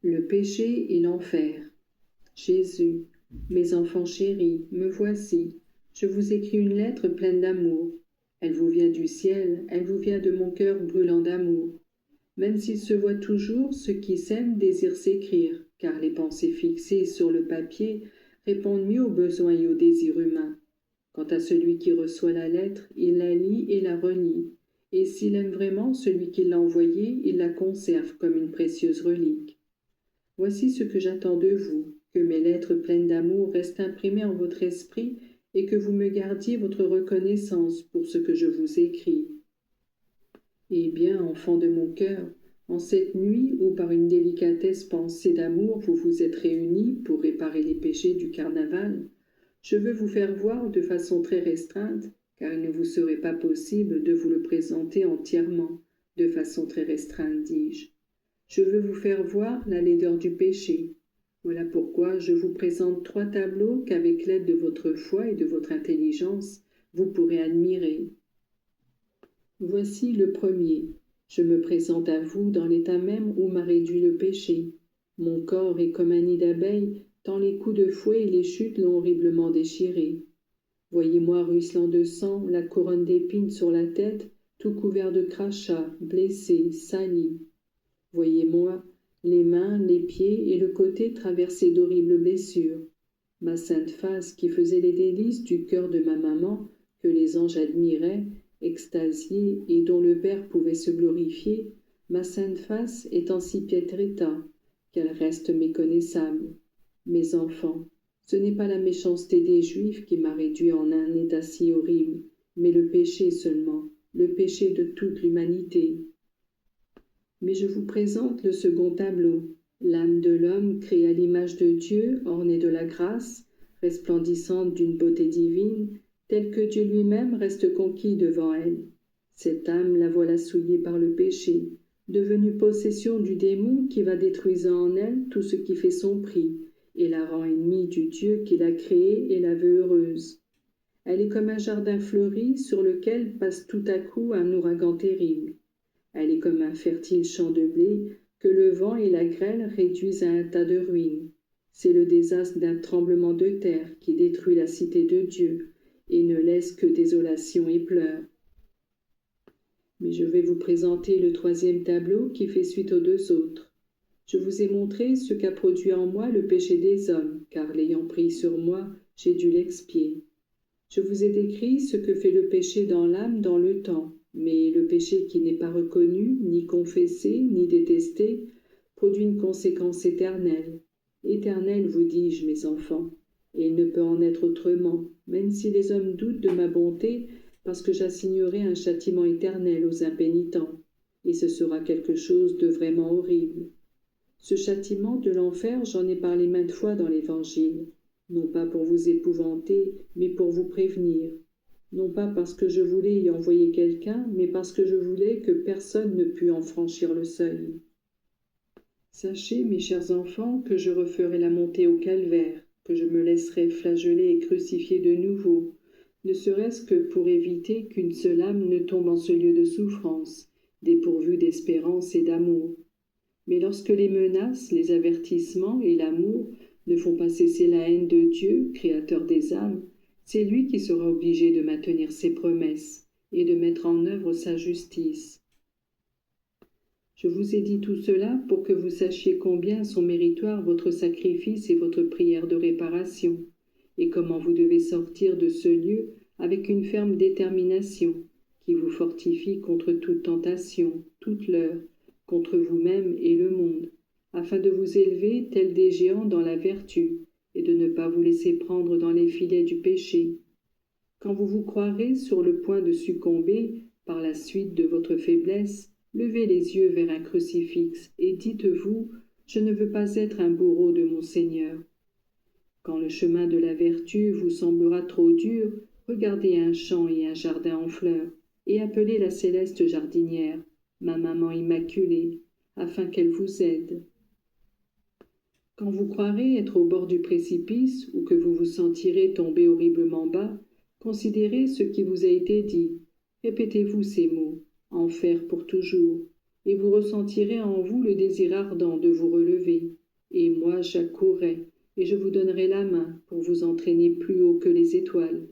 Le péché et l'enfer. Jésus, mes enfants chéris, me voici. Je vous écris une lettre pleine d'amour. Elle vous vient du ciel, elle vous vient de mon cœur brûlant d'amour. Même s'il se voit toujours, ceux qui s'aiment désirent s'écrire, car les pensées fixées sur le papier répondent mieux aux besoins et aux désirs humains. Quant à celui qui reçoit la lettre, il la lit et la relit. Et s'il aime vraiment celui qui l'a envoyée, il la conserve comme une précieuse relique. Voici ce que j'attends de vous, que mes lettres pleines d'amour restent imprimées en votre esprit et que vous me gardiez votre reconnaissance pour ce que je vous écris. Eh bien, enfants de mon cœur, en cette nuit où par une délicatesse pensée d'amour vous vous êtes réunis pour réparer les péchés du carnaval, je veux vous faire voir de façon très restreinte, car il ne vous serait pas possible de vous le présenter entièrement, de façon très restreinte, dis-je. Je veux vous faire voir la laideur du péché. Voilà pourquoi je vous présente 3 tableaux qu'avec l'aide de votre foi et de votre intelligence, vous pourrez admirer. Voici le premier. Je me présente à vous dans l'état même où m'a réduit le péché. Mon corps est comme un nid d'abeilles, tant les coups de fouet et les chutes l'ont horriblement déchiré. Voyez-moi ruisselant de sang, la couronne d'épines sur la tête, tout couvert de crachats, blessé, sali. Voyez-moi les mains, les pieds et le côté traversés d'horribles blessures. Ma sainte face qui faisait les délices du cœur de ma maman, que les anges admiraient, extasiés et dont le Père pouvait se glorifier, ma sainte face est en si piètre état qu'elle reste méconnaissable. Mes enfants, ce n'est pas la méchanceté des Juifs qui m'a réduit en un état si horrible, mais le péché seulement, le péché de toute l'humanité. Mais je vous présente le second tableau, l'âme de l'homme créée à l'image de Dieu, ornée de la grâce, resplendissante d'une beauté divine, telle que Dieu lui-même reste conquis devant elle. Cette âme la voilà souillée par le péché, devenue possession du démon qui va détruisant en elle tout ce qui fait son prix, et la rend ennemie du Dieu qui l'a créée et la veut heureuse. Elle est comme un jardin fleuri sur lequel passe tout à coup un ouragan terrible. Elle est comme un fertile champ de blé que le vent et la grêle réduisent à un tas de ruines. C'est le désastre d'un tremblement de terre qui détruit la cité de Dieu et ne laisse que désolation et pleurs. Mais je vais vous présenter le troisième tableau qui fait suite aux 2 autres. Je vous ai montré ce qu'a produit en moi le péché des hommes, car l'ayant pris sur moi, j'ai dû l'expier. Je vous ai décrit ce que fait le péché dans l'âme dans le temps, mais le péché qui n'est pas reconnu, ni confessé, ni détesté, produit une conséquence éternelle. Éternelle, vous dis-je, mes enfants, et il ne peut en être autrement, même si les hommes doutent de ma bonté, parce que j'assignerai un châtiment éternel aux impénitents, et ce sera quelque chose de vraiment horrible. Ce châtiment de l'enfer, j'en ai parlé maintes fois dans l'Évangile, non pas pour vous épouvanter, mais pour vous prévenir, non pas parce que je voulais y envoyer quelqu'un, mais parce que je voulais que personne ne pût en franchir le seuil. Sachez, mes chers enfants, que je referai la montée au calvaire, que je me laisserai flageller et crucifier de nouveau, ne serait-ce que pour éviter qu'une seule âme ne tombe en ce lieu de souffrance, dépourvue d'espérance et d'amour. Mais lorsque les menaces, les avertissements et l'amour ne font pas cesser la haine de Dieu, créateur des âmes, c'est lui qui sera obligé de maintenir ses promesses et de mettre en œuvre sa justice. Je vous ai dit tout cela pour que vous sachiez combien sont méritoires votre sacrifice et votre prière de réparation, et comment vous devez sortir de ce lieu avec une ferme détermination qui vous fortifie contre toute tentation, toute leurre, contre vous-même et le monde, afin de vous élever tels des géants dans la vertu, et de ne pas vous laisser prendre dans les filets du péché. Quand vous vous croirez sur le point de succomber par la suite de votre faiblesse, levez les yeux vers un crucifix et dites-vous « Je ne veux pas être un bourreau de mon Seigneur ». Quand le chemin de la vertu vous semblera trop dur, regardez un champ et un jardin en fleurs, et appelez la céleste jardinière, ma maman immaculée, afin qu'elle vous aide. Quand vous croirez être au bord du précipice ou que vous vous sentirez tomber horriblement bas, considérez ce qui vous a été dit. Répétez-vous ces mots, enfer pour toujours, et vous ressentirez en vous le désir ardent de vous relever. Et moi j'accourrai, et je vous donnerai la main pour vous entraîner plus haut que les étoiles.